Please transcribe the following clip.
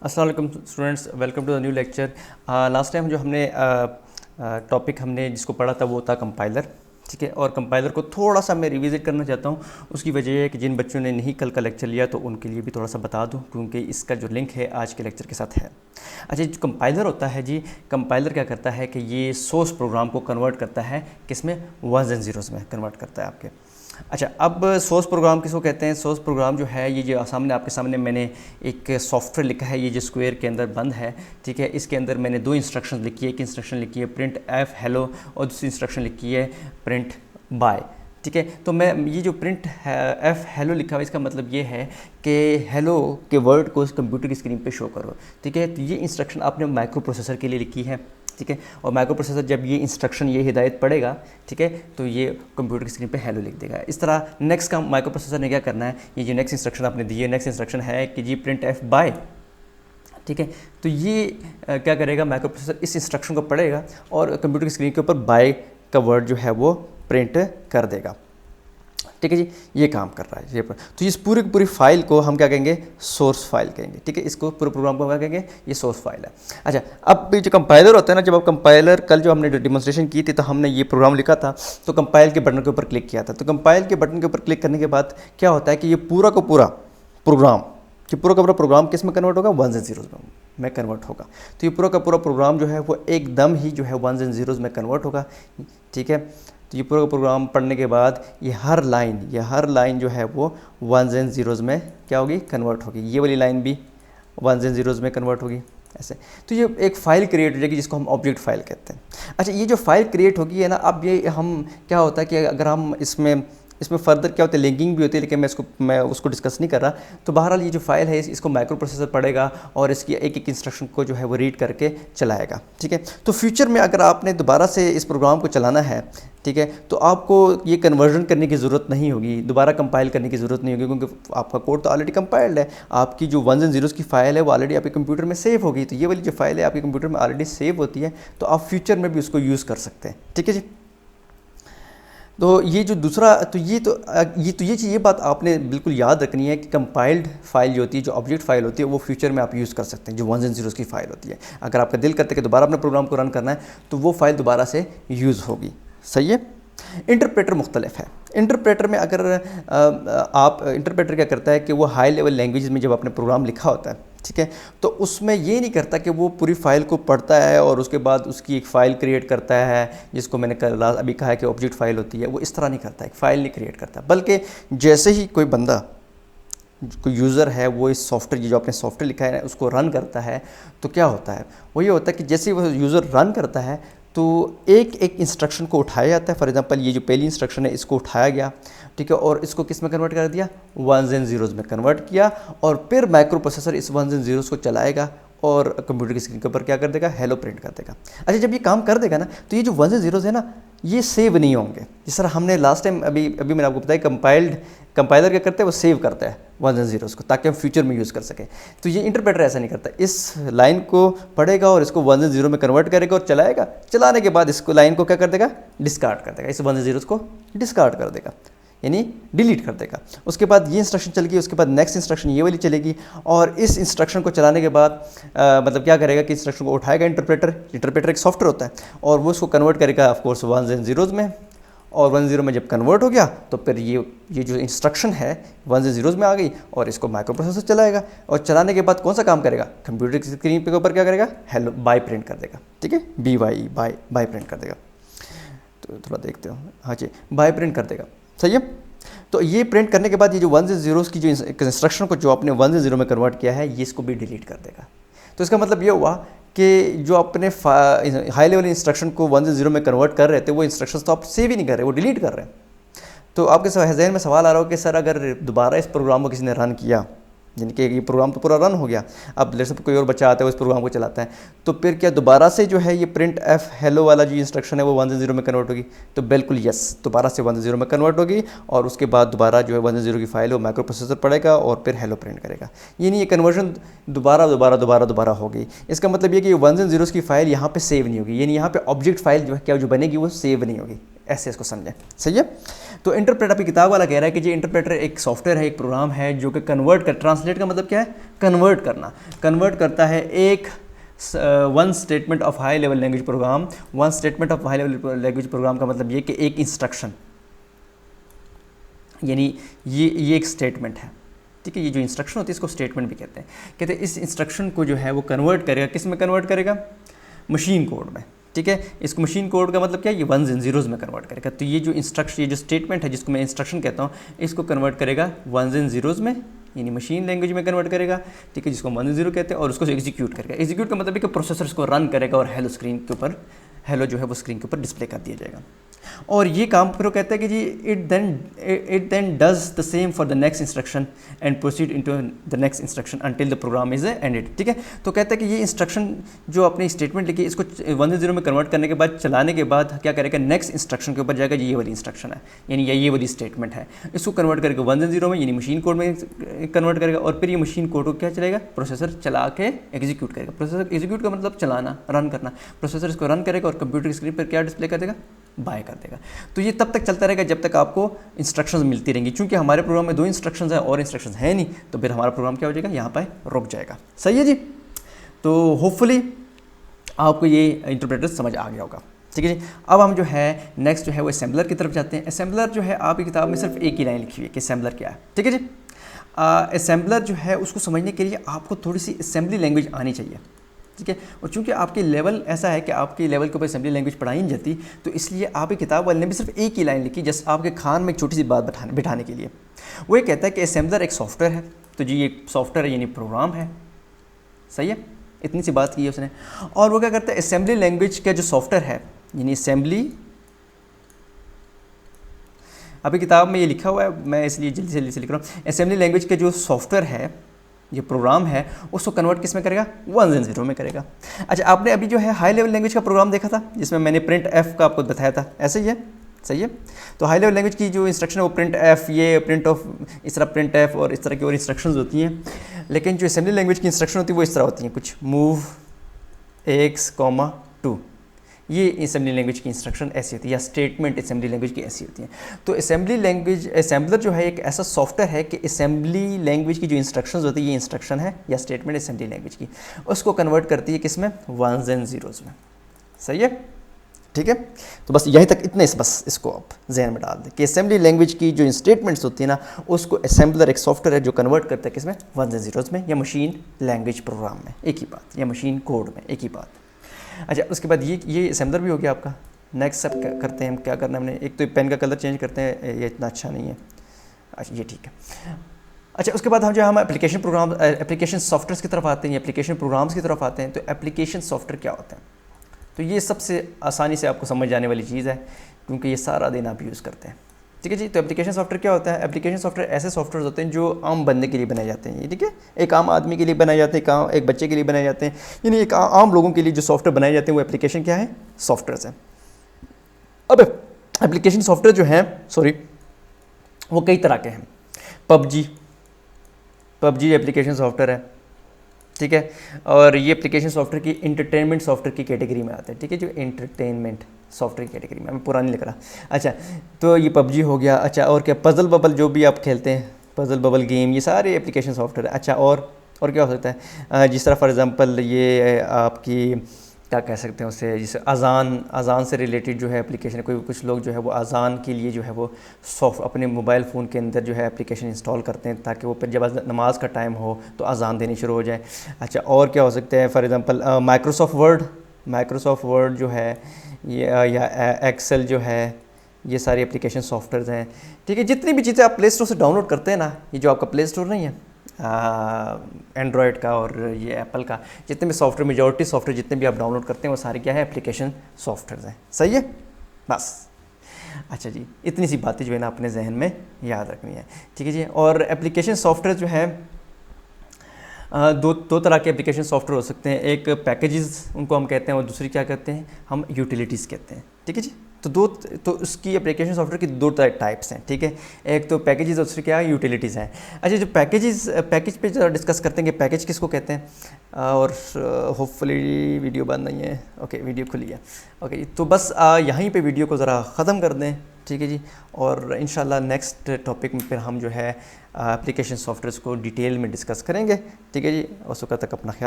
अस्सलाम वालेकुम students, welcome to the new lecture. Last time जो हमने टॉपिक हमने जिसको पढ़ा था वो था कंपाइलर। ठीक है, और कंपाइलर को थोड़ा सा मैं रिविज़िट करना चाहता हूँ। उसकी वजह है कि जिन बच्चों ने नहीं कल का लेक्चर लिया तो उनके लिए भी थोड़ा सा बता दूँ, क्योंकि इसका जो लिंक है आज के लेक्चर के साथ है। अच्छा, जो कंपाइलर होता है जी, कंपाइलर क्या करता है कि ये सोर्स प्रोग्राम को कन्वर्ट करता है, किसमें, वंस एंड ज़ीरोज़ में कन्वर्ट करता है आपके। अच्छा, अब सोर्स प्रोग्राम किसको कहते हैं? सोर्स प्रोग्राम जो है ये जो सामने आपके सामने मैंने एक सॉफ्टवेयर लिखा है, ये जो स्क्वायर के अंदर बंद है। ठीक है, इसके अंदर मैंने दो इंस्ट्रक्शन लिखी है। एक इंस्ट्रक्शन लिखी है प्रिंट एफ हेलो और दूसरी इंस्ट्रक्शन लिखी है प्रिंट बाय। ठीक है, तो मैं ये जो प्रिंट एफ हेलो लिखा हुआ है इसका मतलब ये है कि हेलो के वर्ड को कंप्यूटर की स्क्रीन पे शो करो। ठीक है, तो ये इंस्ट्रक्शन आपने माइक्रो प्रोसेसर के लिए लिखी है। ठीक है, और माइक्रो प्रोसेसर जब ये इंस्ट्रक्शन ये हिदायत पढ़ेगा, ठीक है, तो ये कंप्यूटर की स्क्रीन पे हेलो लिख देगा। इस तरह नेक्स्ट काम माइक्रो प्रोसेसर ने क्या करना है, ये जो नेक्स्ट इंस्ट्रक्शन आपने दी है, नेक्स्ट इंस्ट्रक्शन है कि जी प्रिंट एफ बाय। ठीक है, तो ये क्या करेगा, माइक्रो प्रोसेसर इस इंस्ट्रक्शन को पढ़ेगा और कंप्यूटर की स्क्रीन के ऊपर बाय का वर्ड जो है वो प्रिंट कर देगा। ठीक है जी, ये काम कर रहा है ये तो इस पूरी की पूरी फाइल को हम क्या कहेंगे, सोर्स फाइल कहेंगे। ठीक है, इसको पूरे प्रोग्राम को क्या कहेंगे, ये सोर्स फाइल है। अच्छा, अब जो कंपाइलर होता है ना, जब आप कंपाइलर कल जो हमने डेमोन्स्ट्रेशन की थी तो हमने ये प्रोग्राम लिखा था, तो कंपाइल के बटन के ऊपर क्लिक किया था। तो कंपाइल के बटन के ऊपर क्लिक करने के बाद क्या होता है कि ये पूरा का पूरा प्रोग्राम, कि पूरा का पूरा प्रोग्राम किस में कन्वर्ट होगा, वंस एंड ज़ीरोज़ में कन्वर्ट होगा। तो ये पूरा का पूरा प्रोग्राम जो है वो एकदम ही जो है वंस एंड ज़ीरोज़ में कन्वर्ट होगा। ठीक है, तो ये पूरा प्रोग्राम पढ़ने के बाद ये हर लाइन जो है वो वंस एंड ज़ीरोज़ में क्या होगी, कन्वर्ट होगी। ये वाली लाइन भी वंस एंड ज़ीरोज़ में कन्वर्ट होगी ऐसे। तो ये एक फ़ाइल क्रिएट हो जाएगी जिसको हम ऑब्जेक्ट फ़ाइल कहते हैं। अच्छा, ये जो फाइल क्रिएट होगी है ना, अब ये हम क्या होता है कि अगर हम इसमें फर्दर क्या होता है, लिंकिंग भी होती है, लेकिन मैं उसको डिस्कस नहीं कर रहा। तो बहरहाल ये जो फाइल है इसको माइक्रो प्रोसेसर पढ़ेगा और इसकी एक एक इंस्ट्रक्शन को जो है वो रीड करके चलाएगा। ठीक है, तो फ्यूचर में अगर आपने दोबारा से इस प्रोग्राम को चलाना है, ठीक है, तो आपको ये कन्वर्जन करने की ज़रूरत नहीं होगी, दोबारा कंपाइल करने की ज़रूरत नहीं होगी, क्योंकि आपका कोड तो ऑलरेडी कंपाइल्ड है। आपकी जो वंस एंड ज़ीरोज़ की फ़ाइल है वो ऑलरेडी आपके कंप्यूटर में सेव होगी। तो ये वाली जो फाइल है आपके कंप्यूटर में ऑलरेडी सेव होती है, तो आप फ्यूचर में भी उसको यूज़ कर सकते हैं। ठीक है जी, तो ये जो दूसरा, तो ये बात आपने बिल्कुल याद रखनी है कि कंपाइल्ड फाइल जो होती है, जो ऑब्जेक्ट फाइल होती है, वो फ्यूचर में आप यूज़ कर सकते हैं। जो वंस एंड ज़ीरोज़ की फाइल होती है, अगर आपका दिल करते कि दोबारा अपने प्रोग्राम को रन करना है तो वो फाइल दोबारा से यूज़ होगी। सही है। इंटरप्रेटर मुख्तलिफ है। इंटरप्रेटर में अगर आप इंटरप्रेटर क्या करता है कि वो हाई लेवल लैंग्वेज में जब आपने प्रोग्राम लिखा होता है, ठीक है, तो उसमें ये नहीं करता कि वो पूरी फाइल को पढ़ता है और उसके बाद उसकी एक फ़ाइल क्रिएट करता है, जिसको मैंने कल अभी कहा है कि ऑब्जेक्ट फ़ाइल होती है। वो इस तरह नहीं करता, एक फ़ाइल नहीं क्रिएट करता, बल्कि जैसे ही कोई बंदा, कोई यूज़र है, वो इस सॉफ्टवेयर, जो आपने सॉफ्टवेयर लिखा है उसको रन करता है, तो क्या होता है, वो ये होता है कि जैसे ही वो यूज़र रन करता है तो एक एक इंस्ट्रक्शन को उठाया जाता है। फॉर एग्जांपल ये जो पहली इंस्ट्रक्शन है इसको उठाया गया, ठीक है, और इसको किस में कन्वर्ट कर दिया, वंस एंड ज़ीरोज़ में कन्वर्ट किया, और फिर माइक्रो प्रोसेसर इस वंस एंड ज़ीरोज़ को चलाएगा और कंप्यूटर की स्क्रीन के ऊपर क्या कर देगा, हेलो प्रिंट कर देगा। अच्छा, जब ये काम कर देगा ना, तो ये जो वंस एंड ज़ीरोज़ है ना, ये सेव नहीं होंगे। जिस तरह हमने लास्ट टाइम अभी मैंने आपको बताया, कंपाइलर क्या करता है, वो सेव करता है वंस एंड ज़ीरोज़ को ताकि हम फ्यूचर में यूज़ कर सकें। तो ये इंटरप्रेटर ऐसा नहीं करता, इस लाइन को पढ़ेगा और इसको वंस एंड ज़ीरो में कन्वर्ट करेगा और चलाएगा। चलाने के बाद इसको लाइन को क्या कर देगा, डिस्कार्ड कर देगा, इस वंस एंड ज़ीरोज़ को डिस्कार्ड कर देगा, यानी डिलीट कर देगा। उसके बाद ये इंस्ट्रक्शन चलेगी, उसके बाद नेक्स्ट इंस्ट्रक्शन ये वाली चलेगी, और इस इंस्ट्रक्शन को चलाने के बाद मतलब क्या करेगा कि इंस्ट्रक्शन को उठाएगा इंटरप्रेटर एक सॉफ्टवेयर होता है, और वो उसको कन्वर्ट करेगा of course ones and zeros में, और वंस ज़ीरो में जब कन्वर्ट हो गया तो फिर ये जो इंस्ट्रक्शन है वंस एंड ज़ीरोज़ में आ गई, और इसको माइक्रो प्रोसेसर चलाएगा, और चलाने के बाद कौन सा काम करेगा, कंप्यूटर की स्क्रीन के ऊपर क्या करेगा, हेलो बाय प्रिंट कर देगा। ठीक है, बाय प्रिंट कर देगा। तो थोड़ा देखते हो, हाँ जी, बाय प्रिंट कर देगा। सही है। तो ये प्रिंट करने के बाद ये जो वंस एंड ज़ीरोज़ की जो इंस्ट्रक्शन को जो आपने वंस एंड ज़ीरो में कन्वर्ट किया है, ये इसको भी डिलीट कर देगा। तो इसका मतलब ये हुआ कि जो अपने हाई लेवल इंस्ट्रक्शन को वंस एंड ज़ीरो में कन्वर्ट कर रहे थे, वो इंस्ट्रक्शंस तो आप सेव ही नहीं कर रहे, वो डिलीट कर रहे हैं। तो आपके जहन में सवाल आ रहा हो कि सर अगर दोबारा इस प्रोग्राम को किसी ने रन किया, यानी कि ये प्रोग्राम तो पूरा रन हो गया, अब जैसे कोई और बच्चा आता है वो इस प्रोग्राम को चलाता है, तो फिर क्या दोबारा से जो है ये प्रिंट एफ हेलो वाला जो इंस्ट्रक्शन है वो वंस एंड ज़ीरो में कन्वर्ट होगी? तो बिल्कुल यस, दोबारा से वंस एंड ज़ीरो में कन्वर्ट होगी, और उसके बाद दोबारा जो है वंस एंड ज़ीरो की फाइल वो माइक्रो प्रोसेसर पढ़ेगा और फिर हेलो प्रिंट करेगा। ये नहीं, ये कन्वर्जन दोबारा होगी। इसका मतलब ये कि वंस एंड ज़ीरोज़ की फाइल यहाँ पर सेव नहीं होगी, यानी यहाँ पर ऑब्जेक्ट फाइल जो है क्या जो बनेगी वो सेव नहीं होगी, ऐसे इसको समझें, सही है। तो इंटरप्रेटर अभी किताब वाला कह रहा है कि जी इंटरप्रेटर एक सॉफ्टवेयर है, एक प्रोग्राम है जो कि कन्वर्ट कर, ट्रांसलेट का मतलब क्या है, कन्वर्ट करना, कन्वर्ट करता है एक one statement of high level language program. One statement of high level language program का मतलब ये कि एक इंस्ट्रक्शन, यानी ये एक स्टेटमेंट है, ठीक है। ये जो इंस्ट्रक्शन होती है इसको स्टेटमेंट भी कहते हैं। कहते हैं इस इंस्ट्रक्शन को जो है वो कन्वर्ट करेगा, किस में कन्वर्ट करेगा, मशीन कोड में, ठीक है। इसको मशीन कोड का मतलब क्या है, ये वंस एंड जीरोज़ में कन्वर्ट करेगा। तो ये जो इंस्ट्रक्शन, ये जो स्टेटमेंट है जिसको मैं इंस्ट्रक्शन कहता हूँ, इसको कन्वर्ट करेगा वंस एंड जीरोज़ में, यानी मशीन लैंग्वेज में कन्वर्ट करेगा, ठीक है, जिसको 1 एंड 0 कहते हैं, और उसको एग्जीक्यूट करेगा। एग्जीक्यूट का मतलब है कि प्रोसेसर को रन करेगा और हेलो स्क्रीन के ऊपर, हेलो जो है वो स्क्रीन के ऊपर डिस्प्ले कर दिया जाएगा। और ये काम फिर वो कहता है कि जी it then does the same for the next instruction and proceed into the next instruction until the program is ended, ठीक है। तो कहता है कि ये इंस्ट्रक्शन जो अपनी स्टेटमेंट लिखी इसको 1 से 0 में कन्वर्ट करने के बाद, चलाने के बाद क्या करेगा, नेक्स्ट इंस्ट्रक्शन के ऊपर जाएगा, ये वाली इंस्ट्रक्शन है, यानी ये वाली स्टेटमेंट है, इसको कन्वर्ट करेगा 1 से 0 में, यानी मशीन कोड में कन्वर्ट करेगा, और फिर ये मशीन कोड को क्या चलेगा, प्रोसेसर चला के एग्जीक्यूट करेगा। प्रोसेसर एग्जीक्यूट का मतलब चलाना, रन करना, प्रोसेसर इसको रन करेगा और कंप्यूटर की स्क्रीन पर क्या डिस्प्ले कर देगा, बाय कर देगा। तो ये तब तक चलता रहेगा जब तक आपको इंस्ट्रक्शंस मिलती रहेंगी। चूंकि हमारे प्रोग्राम में 2 इंस्ट्रक्शंस हैं और इंस्ट्रक्शंस है नहीं, तो फिर हमारा प्रोग्राम क्या हो जाएगा, यहाँ पर रुक जाएगा, सही है जी। तो होपफुली आपको ये इंटरप्रेटर समझ आ गया होगा, ठीक है जी। अब हम जो है नेक्स्ट जो है वो असेंबलर की तरफ जाते हैं। असेंबलर जो है आपकी किताब में सिर्फ एक ही लाइन लिखी हुई है कि असेंबलर क्या है, ठीक है जी। असेंबलर जो है उसको समझने के लिए आपको थोड़ी सी असेंबली लैंग्वेज आनी चाहिए, ठीक है। और चूंकि आपकी लेवल ऐसा है कि आपकी लेवल के ऊपर असेंबली लैंग्वेज पढ़ाई नहीं जाती, तो इसलिए आपकी किताब वाले ने भी सिर्फ एक ही लाइन लिखी, जस्ट आपके खान में एक छोटी सी बात बिठाने के लिए। वो ये कहता है कि असेंबलर एक सॉफ्टवेयर है, तो जी ये सॉफ्टवेयर है यानी प्रोग्राम है, सही है, इतनी सी बात की है उसने। और वो क्या करता है, असेंबली लैंग्वेज का जो सॉफ्टवेयर है, यानी असेंबली, अभी किताब में ये लिखा हुआ है, मैं इसलिए जल्दी से लिख रहा हूँ, असेंबली लैंग्वेज का जो सॉफ्टवेयर है, ये प्रोग्राम है, उसको कन्वर्ट किस में करेगा, 1 एंड 0 में करेगा। अच्छा, आपने अभी जो है हाई लेवल लैंग्वेज का प्रोग्राम देखा था जिसमें मैंने प्रिंट एफ का आपको बताया था, ऐसे ही है, सही है। तो हाई लेवल लैंग्वेज की जो इंस्ट्रक्शन है वो प्रिंट एफ, ये प्रिंट ऑफ, इस तरह प्रिंट एफ और इस तरह की और इंस्ट्रक्शंस होती हैं। लेकिन जो असेंबली लैंग्वेज की इंस्ट्रक्शन होती है वो इस तरह होती हैं, कुछ मूव x, 2, ये असेंबली लैंग्वेज की इंस्ट्रक्शन ऐसी होती है, या स्टेटमेंट असेंबली लैंग्वेज की ऐसी होती है। तो असेंबली लैंग्वेज, असेंबलर जो है एक ऐसा सॉफ्टवेयर है कि असेंबली लैंग्वेज की जो इंस्ट्रक्शंस होती है, ये इंस्ट्रक्शन है या स्टेटमेंट असेंबली लैंग्वेज की, उसको कन्वर्ट करती है किस में, 1s and 0s में, सही है, ठीक है। तो बस यहीं तक, इतने बस इसको आप जहन में डाल दें कि असेंबली लैंग्वेज की जो स्टेटमेंट्स होती है ना, उसको असेंबलर एक सॉफ्टवेयर है जो कन्वर्ट करता है किस में, 1s and 0s में, या मशीन लैंग्वेज प्रोग्राम में, एक ही बात, या मशीन कोड में, एक ही बात। अच्छा, उसके बाद ये असेंबलर भी हो गया आपका। नेक्स्ट सब करते हैं हम, क्या करना है हमने, एक तो पेन का कलर चेंज करते हैं, ये इतना अच्छा नहीं है, अच्छा ये ठीक है। अच्छा, उसके बाद हम एप्लीकेशन प्रोग्राम, एप्लीकेशन सॉफ्टवेयर की तरफ आते हैं, एप्लीकेशन प्रोग्राम्स की तरफ आते हैं। तो एप्लीकेशन सॉफ्टवेयर क्या होता है, तो ये सबसे आसानी से आपको समझ जाने वाली चीज़ है, क्योंकि ये सारा दिन आप यूज़ करते हैं, ठीक है जी। तो एप्लीकेशन सॉफ्टवेयर क्या होता है, एप्लीकेशन सॉफ्टवेयर ऐसे सॉफ्टवेयर होते हैं जो आम बंदे के लिए बनाए जाते हैं, ठीक है, एक आम आदमी के लिए बनाए जाते हैं, एक बच्चे के लिए बनाए जाते हैं, यानी एक आम लोगों के लिए जो सॉफ्टवेयर बनाए जाते हैं वो एप्लीकेशन क्या है, सॉफ्टवेयर है। अब एप्लीकेशन सॉफ्टवेयर जो है, वो कई तरह के हैं। पबजी एप्लीकेशन सॉफ्टवेयर है, ठीक है, और ये एप्लीकेशन सॉफ्टवेयर की इंटरटेनमेंट सॉफ्टवेयर की कैटेगरी में आता है, ठीक है, जो इंटरटेनमेंट सॉफ्टवेयर की कैटेगरी में, मैं पुरानी लिख रहा। अच्छा, तो ये पबजी हो गया। अच्छा, और क्या, पजल बबल जो भी आप खेलते हैं, पजल बबल गेम, ये सारे एप्लीकेशन सॉफ्टवेयर है। अच्छा, और क्या हो सकता है, जिस तरह फॉर एग्जांपल ये आपकी क्या कह सकते हैं उसे, जैसे अज़ान से रिलेटेड जो है एप्लीकेशन, कुछ लोग जो है वो अज़ान के लिए जो है वो अपने मोबाइल फ़ोन के अंदर जो है एप्लीकेशन इंस्टॉल करते हैं, ताकि वो फिर जब नमाज का टाइम हो तो अज़ान देनी शुरू हो जाए। अच्छा, और क्या हो सकता है, फॉर एग्जांपल माइक्रोसॉफ्ट वर्ड जो है ये, या एक्सेल जो है, ये सारी एप्लीकेशन सॉफ्टवेयर हैं, ठीक है। जितनी भी चीज़ें आप प्ले स्टोर से डाउनलोड करते हैं ना, ये जो आपका प्ले स्टोर नहीं है एंड्रॉयड का और ये एप्पल का, जितने भी सॉफ्टवेयर, मेजॉरिटी सॉफ्टवेयर जितने भी आप डाउनलोड करते हैं वो सारे क्या है, एप्लीकेशन सॉफ्टवेयर हैं, सही है, बस। अच्छा जी, इतनी सी बातें जो है ना अपने जहन में याद रखनी है, ठीक है जी। और एप्लीकेशन सॉफ्टवेयर जो है दो तरह के एप्लीकेशन सॉफ्टवेयर हो सकते हैं, एक पैकेजेस उनको हम कहते हैं, और दूसरी क्या कहते हैं हम, यूटिलिटीज़ कहते हैं, ठीक है जी। तो उसकी एप्लीकेशन सॉफ्टवेयर की दो टाइप्स हैं, ठीक है। एक तो पैकेजेस, दूसरी क्या है, यूटिलिटीज़ हैं। अच्छा, जो पैकेज पे ज़रा डिस्कस करते हैं कि पैकेज किसको कहते हैं, और होपफुली वीडियो बंद नहीं है, ओके वीडियो खुली है, ओके। तो बस यहीं पे वीडियो को ज़रा ख़त्म कर दें, ठीक है जी। और इंशाल्लाह नेक्स्ट टॉपिक में फिर हम जो है एप्लीकेशन सॉफ्टवेयर्स को डिटेल में डिस्कस करेंगे, ठीक है जी। उस वक्त तक अपना ख्याल